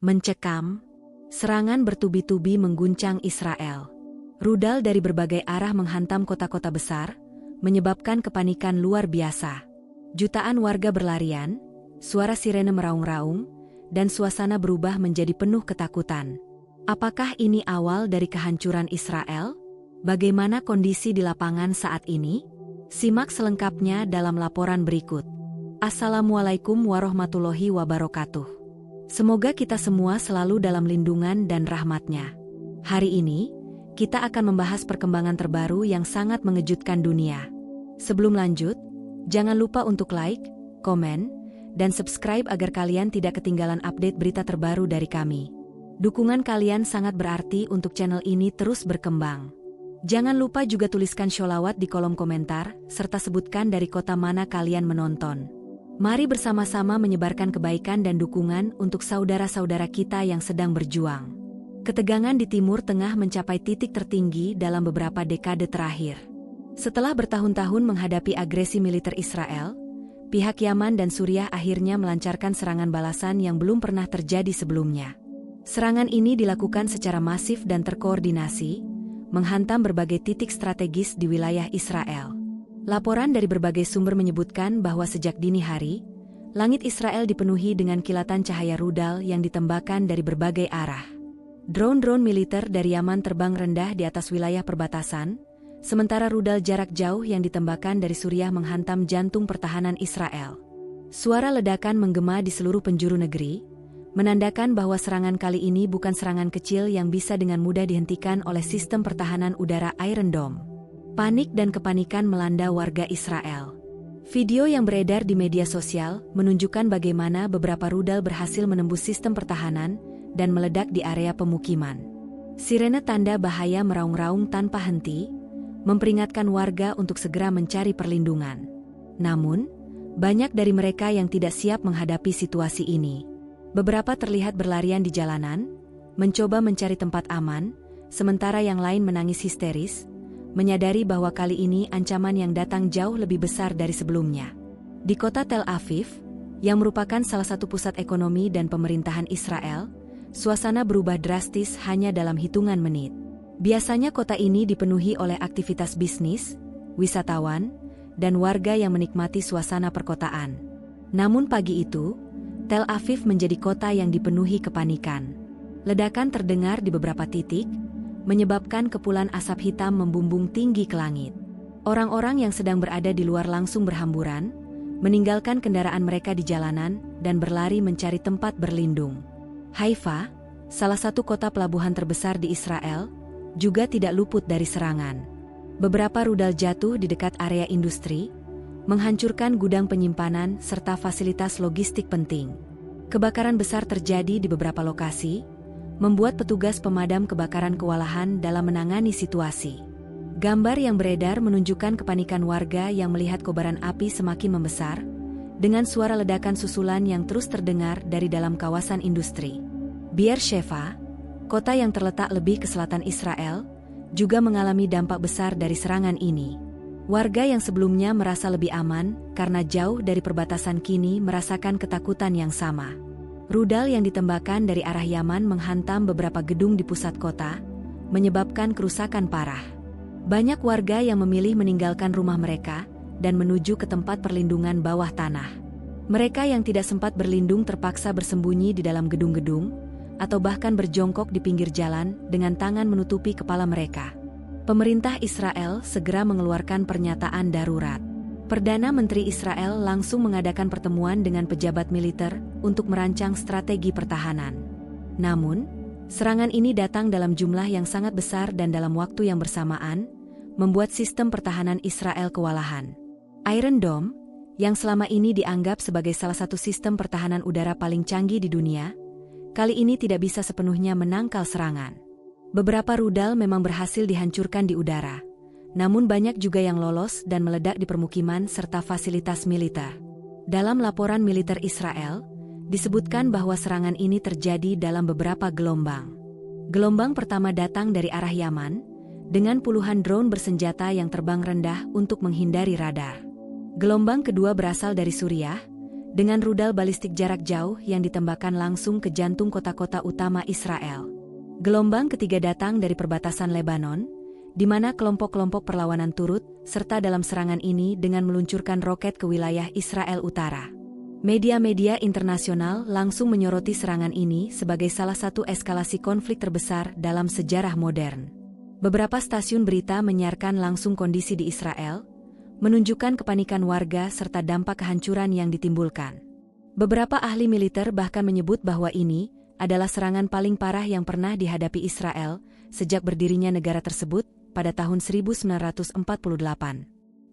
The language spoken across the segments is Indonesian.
Mencekam, serangan bertubi-tubi mengguncang Israel. Rudal dari berbagai arah menghantam kota-kota besar, menyebabkan kepanikan luar biasa. Jutaan warga berlarian, suara sirene meraung-raung, dan suasana berubah menjadi penuh ketakutan. Apakah ini awal dari kehancuran Israel? Bagaimana kondisi di lapangan saat ini? Simak selengkapnya dalam laporan berikut. Assalamualaikum warahmatullahi wabarakatuh. Semoga kita semua selalu dalam lindungan dan rahmat-Nya. Hari ini, kita akan membahas perkembangan terbaru yang sangat mengejutkan dunia. Sebelum lanjut, jangan lupa untuk like, komen, dan subscribe agar kalian tidak ketinggalan update berita terbaru dari kami. Dukungan kalian sangat berarti untuk channel ini terus berkembang. Jangan lupa juga tuliskan sholawat di kolom komentar, serta sebutkan dari kota mana kalian menonton. Mari bersama-sama menyebarkan kebaikan dan dukungan untuk saudara-saudara kita yang sedang berjuang. Ketegangan di Timur Tengah mencapai titik tertinggi dalam beberapa dekade terakhir. Setelah bertahun-tahun menghadapi agresi militer Israel, pihak Yaman dan Suriah akhirnya melancarkan serangan balasan yang belum pernah terjadi sebelumnya. Serangan ini dilakukan secara masif dan terkoordinasi, menghantam berbagai titik strategis di wilayah Israel. Laporan dari berbagai sumber menyebutkan bahwa sejak dini hari, langit Israel dipenuhi dengan kilatan cahaya rudal yang ditembakkan dari berbagai arah. Drone-drone militer dari Yaman terbang rendah di atas wilayah perbatasan, sementara rudal jarak jauh yang ditembakkan dari Suriah menghantam jantung pertahanan Israel. Suara ledakan menggema di seluruh penjuru negeri, menandakan bahwa serangan kali ini bukan serangan kecil yang bisa dengan mudah dihentikan oleh sistem pertahanan udara Iron Dome. Panik dan kepanikan melanda warga Israel. Video yang beredar di media sosial menunjukkan bagaimana beberapa rudal berhasil menembus sistem pertahanan dan meledak di area pemukiman. Sirene tanda bahaya meraung-raung tanpa henti, memperingatkan warga untuk segera mencari perlindungan. Namun, banyak dari mereka yang tidak siap menghadapi situasi ini. Beberapa terlihat berlarian di jalanan, mencoba mencari tempat aman, sementara yang lain menangis histeris, menyadari bahwa kali ini ancaman yang datang jauh lebih besar dari sebelumnya. Di kota Tel Aviv, yang merupakan salah satu pusat ekonomi dan pemerintahan Israel, suasana berubah drastis hanya dalam hitungan menit. Biasanya kota ini dipenuhi oleh aktivitas bisnis, wisatawan, dan warga yang menikmati suasana perkotaan. Namun pagi itu, Tel Aviv menjadi kota yang dipenuhi kepanikan. Ledakan terdengar di beberapa titik, menyebabkan kepulan asap hitam membumbung tinggi ke langit. Orang-orang yang sedang berada di luar langsung berhamburan, meninggalkan kendaraan mereka di jalanan dan berlari mencari tempat berlindung. Haifa, salah satu kota pelabuhan terbesar di Israel, juga tidak luput dari serangan. Beberapa rudal jatuh di dekat area industri, menghancurkan gudang penyimpanan serta fasilitas logistik penting. Kebakaran besar terjadi di beberapa lokasi, membuat petugas pemadam kebakaran kewalahan dalam menangani situasi. Gambar yang beredar menunjukkan kepanikan warga yang melihat kobaran api semakin membesar, dengan suara ledakan susulan yang terus terdengar dari dalam kawasan industri. Beersheva, kota yang terletak lebih ke selatan Israel, juga mengalami dampak besar dari serangan ini. Warga yang sebelumnya merasa lebih aman karena jauh dari perbatasan kini merasakan ketakutan yang sama. Rudal yang ditembakkan dari arah Yaman menghantam beberapa gedung di pusat kota, menyebabkan kerusakan parah. Banyak warga yang memilih meninggalkan rumah mereka dan menuju ke tempat perlindungan bawah tanah. Mereka yang tidak sempat berlindung terpaksa bersembunyi di dalam gedung-gedung, atau bahkan berjongkok di pinggir jalan dengan tangan menutupi kepala mereka. Pemerintah Israel segera mengeluarkan pernyataan darurat. Perdana Menteri Israel langsung mengadakan pertemuan dengan pejabat militer untuk merancang strategi pertahanan. Namun, serangan ini datang dalam jumlah yang sangat besar dan dalam waktu yang bersamaan, membuat sistem pertahanan Israel kewalahan. Iron Dome, yang selama ini dianggap sebagai salah satu sistem pertahanan udara paling canggih di dunia, kali ini tidak bisa sepenuhnya menangkal serangan. Beberapa rudal memang berhasil dihancurkan di udara, namun banyak juga yang lolos dan meledak di permukiman serta fasilitas militer. Dalam laporan militer Israel, disebutkan bahwa serangan ini terjadi dalam beberapa gelombang. Gelombang pertama datang dari arah Yaman, dengan puluhan drone bersenjata yang terbang rendah untuk menghindari radar. Gelombang kedua berasal dari Suriah, dengan rudal balistik jarak jauh yang ditembakkan langsung ke jantung kota-kota utama Israel. Gelombang ketiga datang dari perbatasan Lebanon, di mana kelompok-kelompok perlawanan turut serta dalam serangan ini dengan meluncurkan roket ke wilayah Israel Utara. Media-media internasional langsung menyoroti serangan ini sebagai salah satu eskalasi konflik terbesar dalam sejarah modern. Beberapa stasiun berita menyiarkan langsung kondisi di Israel, menunjukkan kepanikan warga serta dampak kehancuran yang ditimbulkan. Beberapa ahli militer bahkan menyebut bahwa ini adalah serangan paling parah yang pernah dihadapi Israel sejak berdirinya negara tersebut pada tahun 1948.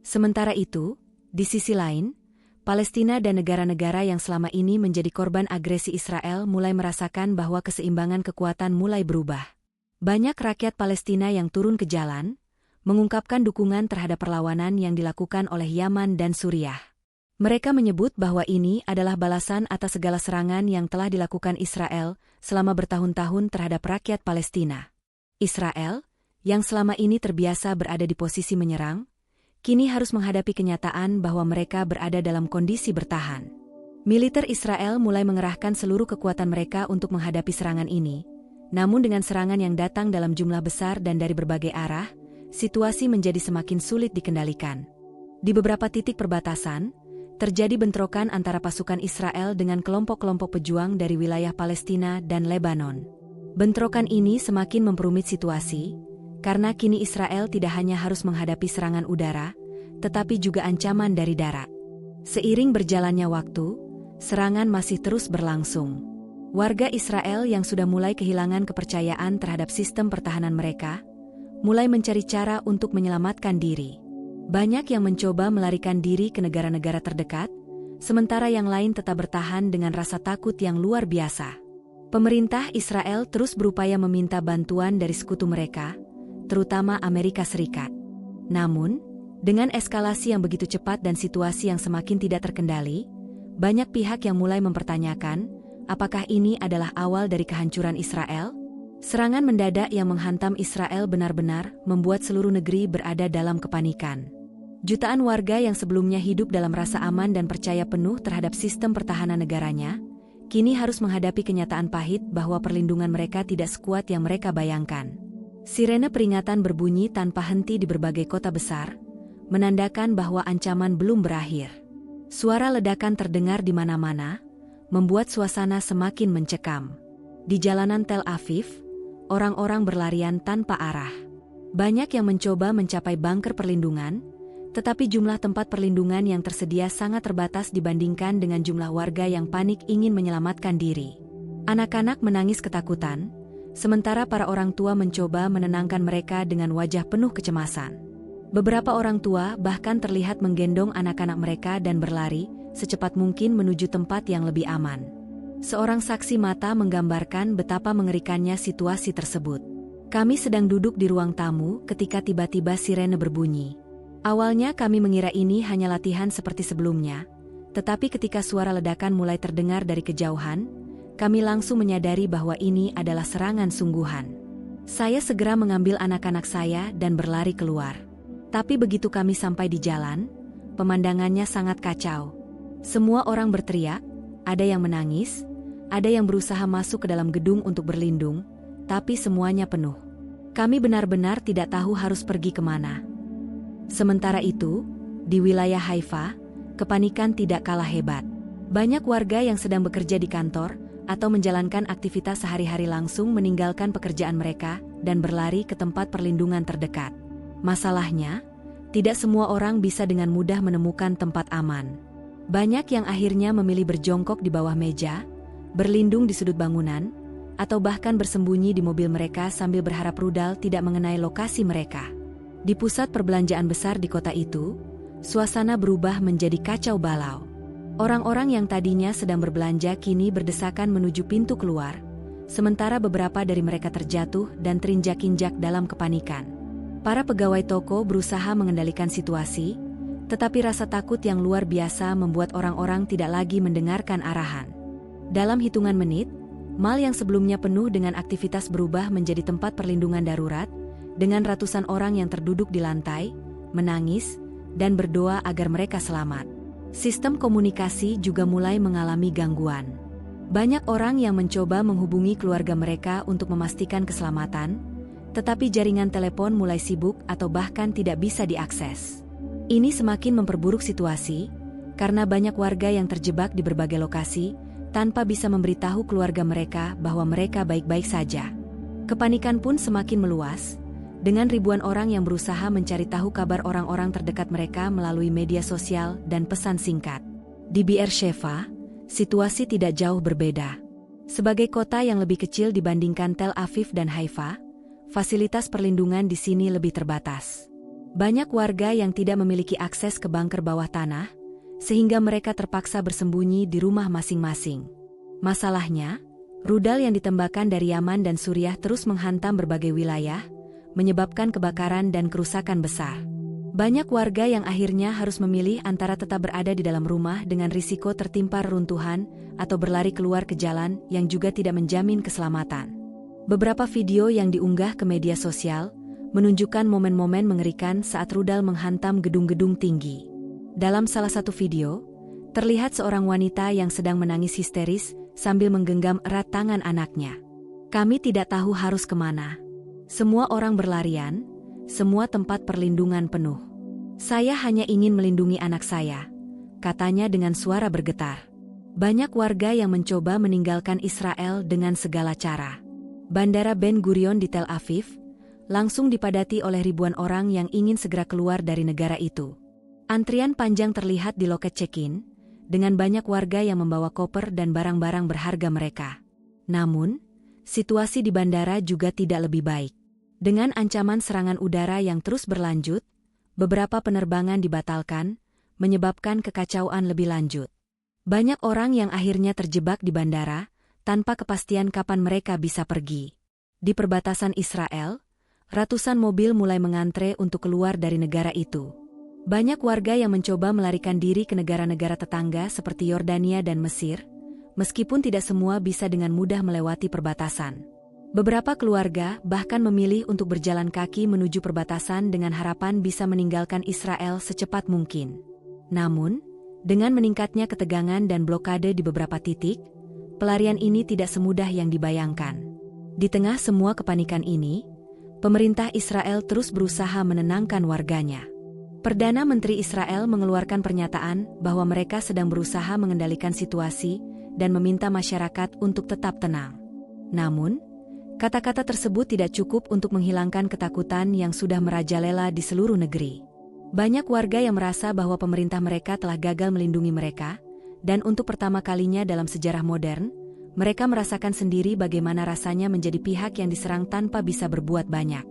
Sementara itu, di sisi lain, Palestina dan negara-negara yang selama ini menjadi korban agresi Israel mulai merasakan bahwa keseimbangan kekuatan mulai berubah. Banyak rakyat Palestina yang turun ke jalan, mengungkapkan dukungan terhadap perlawanan yang dilakukan oleh Yaman dan Suriah. Mereka menyebut bahwa ini adalah balasan atas segala serangan yang telah dilakukan Israel selama bertahun-tahun terhadap rakyat Palestina. Israel, yang selama ini terbiasa berada di posisi menyerang, kini harus menghadapi kenyataan bahwa mereka berada dalam kondisi bertahan. Militer Israel mulai mengerahkan seluruh kekuatan mereka untuk menghadapi serangan ini. Namun dengan serangan yang datang dalam jumlah besar dan dari berbagai arah, situasi menjadi semakin sulit dikendalikan. Di beberapa titik perbatasan, terjadi bentrokan antara pasukan Israel dengan kelompok-kelompok pejuang dari wilayah Palestina dan Lebanon. Bentrokan ini semakin memperumit situasi, karena kini Israel tidak hanya harus menghadapi serangan udara, tetapi juga ancaman dari darat. Seiring berjalannya waktu, serangan masih terus berlangsung. Warga Israel yang sudah mulai kehilangan kepercayaan terhadap sistem pertahanan mereka, mulai mencari cara untuk menyelamatkan diri. Banyak yang mencoba melarikan diri ke negara-negara terdekat, sementara yang lain tetap bertahan dengan rasa takut yang luar biasa. Pemerintah Israel terus berupaya meminta bantuan dari sekutu mereka, terutama Amerika Serikat. Namun, dengan eskalasi yang begitu cepat dan situasi yang semakin tidak terkendali, banyak pihak yang mulai mempertanyakan, apakah ini adalah awal dari kehancuran Israel? Serangan mendadak yang menghantam Israel benar-benar membuat seluruh negeri berada dalam kepanikan. Jutaan warga yang sebelumnya hidup dalam rasa aman dan percaya penuh terhadap sistem pertahanan negaranya, kini harus menghadapi kenyataan pahit bahwa perlindungan mereka tidak sekuat yang mereka bayangkan. Sirene peringatan berbunyi tanpa henti di berbagai kota besar, menandakan bahwa ancaman belum berakhir. Suara ledakan terdengar di mana-mana, membuat suasana semakin mencekam. Di jalanan Tel Aviv, orang-orang berlarian tanpa arah. Banyak yang mencoba mencapai bunker perlindungan, tetapi jumlah tempat perlindungan yang tersedia sangat terbatas dibandingkan dengan jumlah warga yang panik ingin menyelamatkan diri. Anak-anak menangis ketakutan, sementara para orang tua mencoba menenangkan mereka dengan wajah penuh kecemasan. Beberapa orang tua bahkan terlihat menggendong anak-anak mereka dan berlari secepat mungkin menuju tempat yang lebih aman. Seorang saksi mata menggambarkan betapa mengerikannya situasi tersebut. Kami sedang duduk di ruang tamu ketika tiba-tiba sirene berbunyi. Awalnya kami mengira ini hanya latihan seperti sebelumnya, tetapi ketika suara ledakan mulai terdengar dari kejauhan, kami langsung menyadari bahwa ini adalah serangan sungguhan. Saya segera mengambil anak-anak saya dan berlari keluar. Tapi begitu kami sampai di jalan, pemandangannya sangat kacau. Semua orang berteriak, ada yang menangis, ada yang berusaha masuk ke dalam gedung untuk berlindung, tapi semuanya penuh. Kami benar-benar tidak tahu harus pergi kemana. Sementara itu, di wilayah Haifa, kepanikan tidak kalah hebat. Banyak warga yang sedang bekerja di kantor atau menjalankan aktivitas sehari-hari langsung meninggalkan pekerjaan mereka dan berlari ke tempat perlindungan terdekat. Masalahnya, tidak semua orang bisa dengan mudah menemukan tempat aman. Banyak yang akhirnya memilih berjongkok di bawah meja, berlindung di sudut bangunan, atau bahkan bersembunyi di mobil mereka sambil berharap rudal tidak mengenai lokasi mereka. Di pusat perbelanjaan besar di kota itu, suasana berubah menjadi kacau balau. Orang-orang yang tadinya sedang berbelanja kini berdesakan menuju pintu keluar, sementara beberapa dari mereka terjatuh dan terinjak-injak dalam kepanikan. Para pegawai toko berusaha mengendalikan situasi, tetapi rasa takut yang luar biasa membuat orang-orang tidak lagi mendengarkan arahan. Dalam hitungan menit, mal yang sebelumnya penuh dengan aktivitas berubah menjadi tempat perlindungan darurat, dengan ratusan orang yang terduduk di lantai, menangis, dan berdoa agar mereka selamat. Sistem komunikasi juga mulai mengalami gangguan. Banyak orang yang mencoba menghubungi keluarga mereka untuk memastikan keselamatan, tetapi jaringan telepon mulai sibuk atau bahkan tidak bisa diakses. Ini semakin memperburuk situasi, karena banyak warga yang terjebak di berbagai lokasi, tanpa bisa memberitahu keluarga mereka bahwa mereka baik-baik saja. Kepanikan pun semakin meluas, dengan ribuan orang yang berusaha mencari tahu kabar orang-orang terdekat mereka melalui media sosial dan pesan singkat. Di Beersheva, situasi tidak jauh berbeda. Sebagai kota yang lebih kecil dibandingkan Tel Aviv dan Haifa, fasilitas perlindungan di sini lebih terbatas. Banyak warga yang tidak memiliki akses ke bunker bawah tanah, sehingga mereka terpaksa bersembunyi di rumah masing-masing. Masalahnya, rudal yang ditembakkan dari Yaman dan Suriah terus menghantam berbagai wilayah, menyebabkan kebakaran dan kerusakan besar. Banyak warga yang akhirnya harus memilih antara tetap berada di dalam rumah dengan risiko tertimpa reruntuhan atau berlari keluar ke jalan yang juga tidak menjamin keselamatan. Beberapa video yang diunggah ke media sosial menunjukkan momen-momen mengerikan saat rudal menghantam gedung-gedung tinggi. Dalam salah satu video, terlihat seorang wanita yang sedang menangis histeris sambil menggenggam erat tangan anaknya. "Kami tidak tahu harus kemana. Semua orang berlarian, semua tempat perlindungan penuh. Saya hanya ingin melindungi anak saya," katanya dengan suara bergetar. Banyak warga yang mencoba meninggalkan Israel dengan segala cara. Bandara Ben Gurion di Tel Aviv langsung dipadati oleh ribuan orang yang ingin segera keluar dari negara itu. Antrian panjang terlihat di loket check-in, dengan banyak warga yang membawa koper dan barang-barang berharga mereka. Namun, situasi di bandara juga tidak lebih baik. Dengan ancaman serangan udara yang terus berlanjut, beberapa penerbangan dibatalkan, menyebabkan kekacauan lebih lanjut. Banyak orang yang akhirnya terjebak di bandara, tanpa kepastian kapan mereka bisa pergi. Di perbatasan Israel, ratusan mobil mulai mengantre untuk keluar dari negara itu. Banyak warga yang mencoba melarikan diri ke negara-negara tetangga seperti Yordania dan Mesir, meskipun tidak semua bisa dengan mudah melewati perbatasan. Beberapa keluarga bahkan memilih untuk berjalan kaki menuju perbatasan dengan harapan bisa meninggalkan Israel secepat mungkin. Namun, dengan meningkatnya ketegangan dan blokade di beberapa titik, pelarian ini tidak semudah yang dibayangkan. Di tengah semua kepanikan ini, pemerintah Israel terus berusaha menenangkan warganya. Perdana Menteri Israel mengeluarkan pernyataan bahwa mereka sedang berusaha mengendalikan situasi dan meminta masyarakat untuk tetap tenang. Namun, kata-kata tersebut tidak cukup untuk menghilangkan ketakutan yang sudah merajalela di seluruh negeri. Banyak warga yang merasa bahwa pemerintah mereka telah gagal melindungi mereka, dan untuk pertama kalinya dalam sejarah modern, mereka merasakan sendiri bagaimana rasanya menjadi pihak yang diserang tanpa bisa berbuat banyak.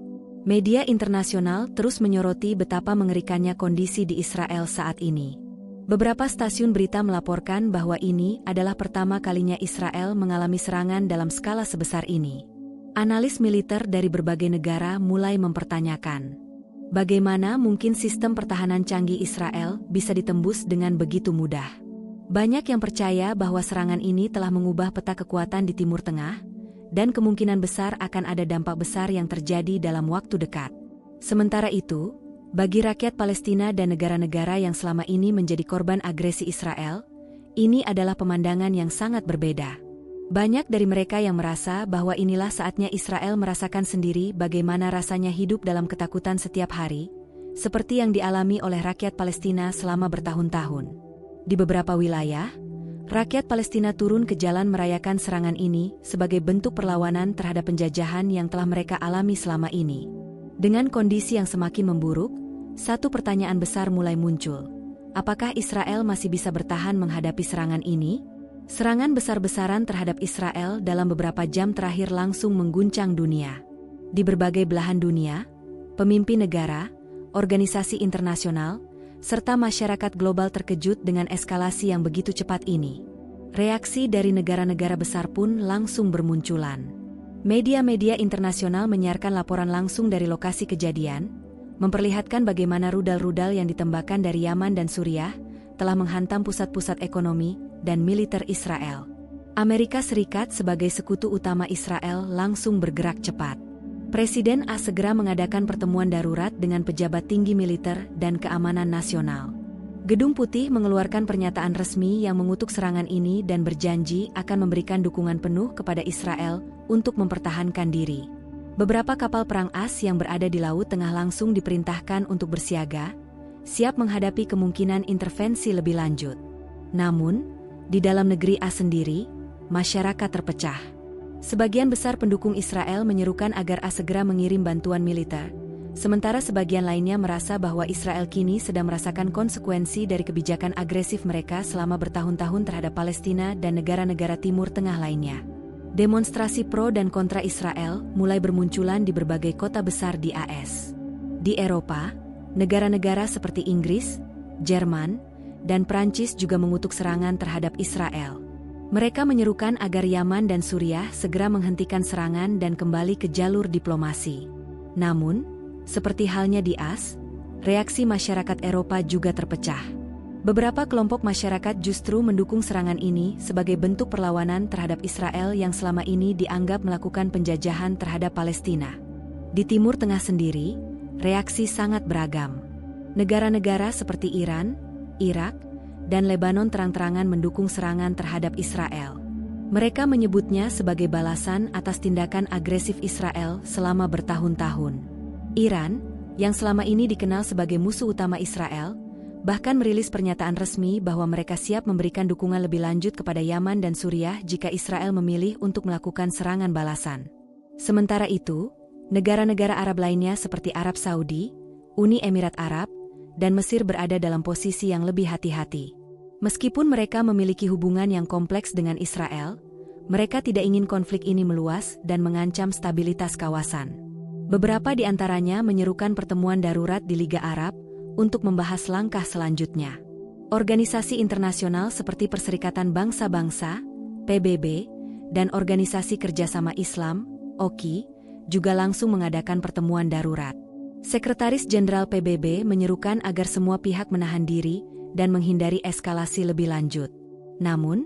Media internasional terus menyoroti betapa mengerikannya kondisi di Israel saat ini. Beberapa stasiun berita melaporkan bahwa ini adalah pertama kalinya Israel mengalami serangan dalam skala sebesar ini. Analis militer dari berbagai negara mulai mempertanyakan, bagaimana mungkin sistem pertahanan canggih Israel bisa ditembus dengan begitu mudah. Banyak yang percaya bahwa serangan ini telah mengubah peta kekuatan di Timur Tengah, dan kemungkinan besar akan ada dampak besar yang terjadi dalam waktu dekat. Sementara itu, bagi rakyat Palestina dan negara-negara yang selama ini menjadi korban agresi Israel, ini adalah pemandangan yang sangat berbeda. Banyak dari mereka yang merasa bahwa inilah saatnya Israel merasakan sendiri bagaimana rasanya hidup dalam ketakutan setiap hari, seperti yang dialami oleh rakyat Palestina selama bertahun-tahun. Di beberapa wilayah, rakyat Palestina turun ke jalan merayakan serangan ini sebagai bentuk perlawanan terhadap penjajahan yang telah mereka alami selama ini. Dengan kondisi yang semakin memburuk, satu pertanyaan besar mulai muncul. Apakah Israel masih bisa bertahan menghadapi serangan ini? Serangan besar-besaran terhadap Israel dalam beberapa jam terakhir langsung mengguncang dunia. Di berbagai belahan dunia, pemimpin negara, organisasi internasional, serta masyarakat global terkejut dengan eskalasi yang begitu cepat ini. Reaksi dari negara-negara besar pun langsung bermunculan. Media-media internasional menyiarkan laporan langsung dari lokasi kejadian, memperlihatkan bagaimana rudal-rudal yang ditembakkan dari Yaman dan Suriah telah menghantam pusat-pusat ekonomi dan militer Israel. Amerika Serikat sebagai sekutu utama Israel langsung bergerak cepat. Presiden segera mengadakan pertemuan darurat dengan pejabat tinggi militer dan keamanan nasional. Gedung Putih mengeluarkan pernyataan resmi yang mengutuk serangan ini dan berjanji akan memberikan dukungan penuh kepada Israel untuk mempertahankan diri. Beberapa kapal perang AS yang berada di Laut Tengah langsung diperintahkan untuk bersiaga, siap menghadapi kemungkinan intervensi lebih lanjut. Namun, di dalam negeri AS sendiri, masyarakat terpecah. Sebagian besar pendukung Israel menyerukan agar AS segera mengirim bantuan militer, sementara sebagian lainnya merasa bahwa Israel kini sedang merasakan konsekuensi dari kebijakan agresif mereka selama bertahun-tahun terhadap Palestina dan negara-negara Timur Tengah lainnya. Demonstrasi pro dan kontra Israel mulai bermunculan di berbagai kota besar di AS. Di Eropa, negara-negara seperti Inggris, Jerman, dan Prancis juga mengutuk serangan terhadap Israel. Mereka menyerukan agar Yaman dan Suriah segera menghentikan serangan dan kembali ke jalur diplomasi. Namun, seperti halnya di AS, reaksi masyarakat Eropa juga terpecah. Beberapa kelompok masyarakat justru mendukung serangan ini sebagai bentuk perlawanan terhadap Israel yang selama ini dianggap melakukan penjajahan terhadap Palestina. Di Timur Tengah sendiri, reaksi sangat beragam. Negara-negara seperti Iran, Irak, dan Lebanon terang-terangan mendukung serangan terhadap Israel. Mereka menyebutnya sebagai balasan atas tindakan agresif Israel selama bertahun-tahun. Iran, yang selama ini dikenal sebagai musuh utama Israel, bahkan merilis pernyataan resmi bahwa mereka siap memberikan dukungan lebih lanjut kepada Yaman dan Suriah jika Israel memilih untuk melakukan serangan balasan. Sementara itu, negara-negara Arab lainnya seperti Arab Saudi, Uni Emirat Arab, dan Mesir berada dalam posisi yang lebih hati-hati. Meskipun mereka memiliki hubungan yang kompleks dengan Israel, mereka tidak ingin konflik ini meluas dan mengancam stabilitas kawasan. Beberapa di antaranya menyerukan pertemuan darurat di Liga Arab untuk membahas langkah selanjutnya. Organisasi internasional seperti Perserikatan Bangsa-Bangsa, PBB, dan Organisasi Kerjasama Islam, OKI, juga langsung mengadakan pertemuan darurat. Sekretaris Jenderal PBB menyerukan agar semua pihak menahan diri dan menghindari eskalasi lebih lanjut. Namun,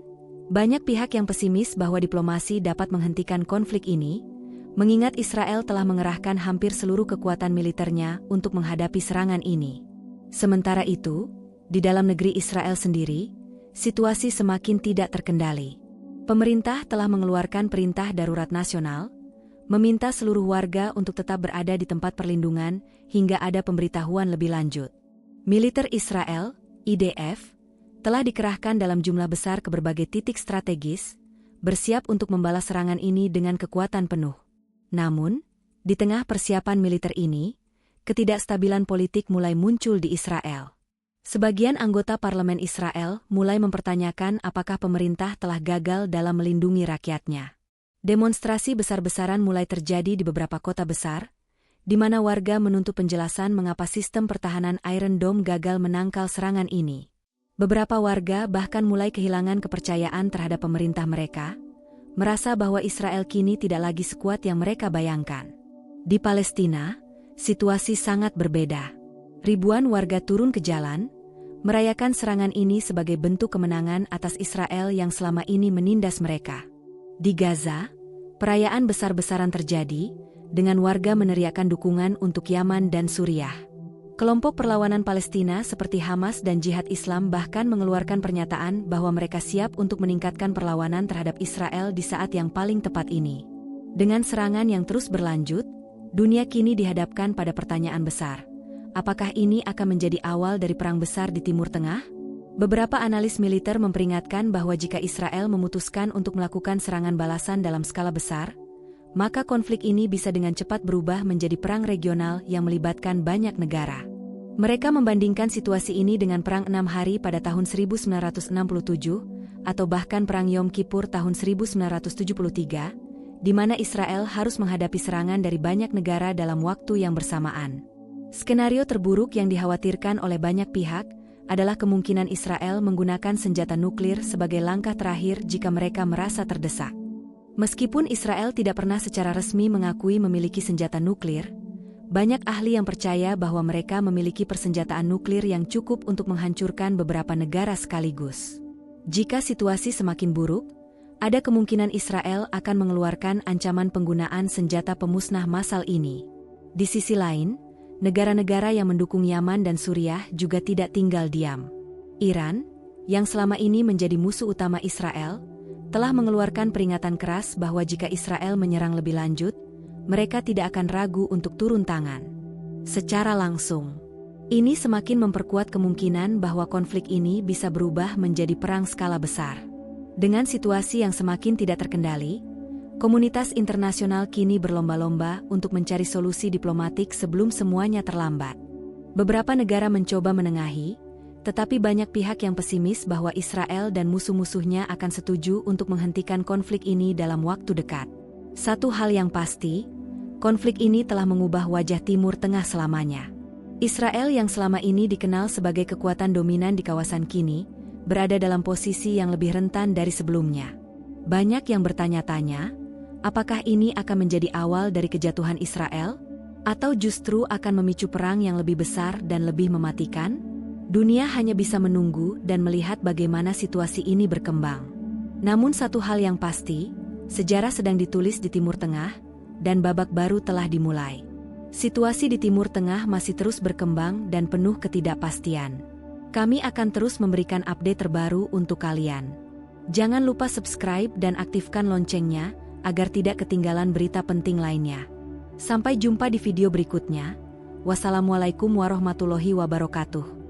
banyak pihak yang pesimis bahwa diplomasi dapat menghentikan konflik ini, mengingat Israel telah mengerahkan hampir seluruh kekuatan militernya untuk menghadapi serangan ini. Sementara itu, di dalam negeri Israel sendiri, situasi semakin tidak terkendali. Pemerintah telah mengeluarkan perintah darurat nasional, meminta seluruh warga untuk tetap berada di tempat perlindungan hingga ada pemberitahuan lebih lanjut. Militer Israel, IDF, telah dikerahkan dalam jumlah besar ke berbagai titik strategis, bersiap untuk membalas serangan ini dengan kekuatan penuh. Namun, di tengah persiapan militer ini, ketidakstabilan politik mulai muncul di Israel. Sebagian anggota parlemen Israel mulai mempertanyakan apakah pemerintah telah gagal dalam melindungi rakyatnya. Demonstrasi besar-besaran mulai terjadi di beberapa kota besar, di mana warga menuntut penjelasan mengapa sistem pertahanan Iron Dome gagal menangkal serangan ini. Beberapa warga bahkan mulai kehilangan kepercayaan terhadap pemerintah mereka, merasa bahwa Israel kini tidak lagi sekuat yang mereka bayangkan. Di Palestina, situasi sangat berbeda. Ribuan warga turun ke jalan, merayakan serangan ini sebagai bentuk kemenangan atas Israel yang selama ini menindas mereka. Di Gaza, perayaan besar-besaran terjadi, dengan warga meneriakkan dukungan untuk Yaman dan Suriah. Kelompok perlawanan Palestina seperti Hamas dan Jihad Islam bahkan mengeluarkan pernyataan bahwa mereka siap untuk meningkatkan perlawanan terhadap Israel di saat yang paling tepat ini. Dengan serangan yang terus berlanjut, dunia kini dihadapkan pada pertanyaan besar. Apakah ini akan menjadi awal dari perang besar di Timur Tengah? Beberapa analis militer memperingatkan bahwa jika Israel memutuskan untuk melakukan serangan balasan dalam skala besar, maka konflik ini bisa dengan cepat berubah menjadi perang regional yang melibatkan banyak negara. Mereka membandingkan situasi ini dengan Perang 6 Hari pada tahun 1967, atau bahkan Perang Yom Kippur tahun 1973, di mana Israel harus menghadapi serangan dari banyak negara dalam waktu yang bersamaan. Skenario terburuk yang dikhawatirkan oleh banyak pihak adalah kemungkinan Israel menggunakan senjata nuklir sebagai langkah terakhir jika mereka merasa terdesak. Meskipun Israel tidak pernah secara resmi mengakui memiliki senjata nuklir, banyak ahli yang percaya bahwa mereka memiliki persenjataan nuklir yang cukup untuk menghancurkan beberapa negara sekaligus. Jika situasi semakin buruk, ada kemungkinan Israel akan mengeluarkan ancaman penggunaan senjata pemusnah massal ini. Di sisi lain, negara-negara yang mendukung Yaman dan Suriah juga tidak tinggal diam. Iran, yang selama ini menjadi musuh utama Israel, telah mengeluarkan peringatan keras bahwa jika Israel menyerang lebih lanjut, mereka tidak akan ragu untuk turun tangan. Secara langsung, ini semakin memperkuat kemungkinan bahwa konflik ini bisa berubah menjadi perang skala besar. Dengan situasi yang semakin tidak terkendali, komunitas internasional kini berlomba-lomba untuk mencari solusi diplomatik sebelum semuanya terlambat. Beberapa negara mencoba menengahi, tetapi banyak pihak yang pesimis bahwa Israel dan musuh-musuhnya akan setuju untuk menghentikan konflik ini dalam waktu dekat. Satu hal yang pasti, konflik ini telah mengubah wajah Timur Tengah selamanya. Israel yang selama ini dikenal sebagai kekuatan dominan di kawasan kini, berada dalam posisi yang lebih rentan dari sebelumnya. Banyak yang bertanya-tanya, apakah ini akan menjadi awal dari kejatuhan Israel? Atau justru akan memicu perang yang lebih besar dan lebih mematikan? Dunia hanya bisa menunggu dan melihat bagaimana situasi ini berkembang. Namun satu hal yang pasti, sejarah sedang ditulis di Timur Tengah, dan babak baru telah dimulai. Situasi di Timur Tengah masih terus berkembang dan penuh ketidakpastian. Kami akan terus memberikan update terbaru untuk kalian. Jangan lupa subscribe dan aktifkan loncengnya, agar tidak ketinggalan berita penting lainnya. Sampai jumpa di video berikutnya. Wassalamualaikum warahmatullahi wabarakatuh.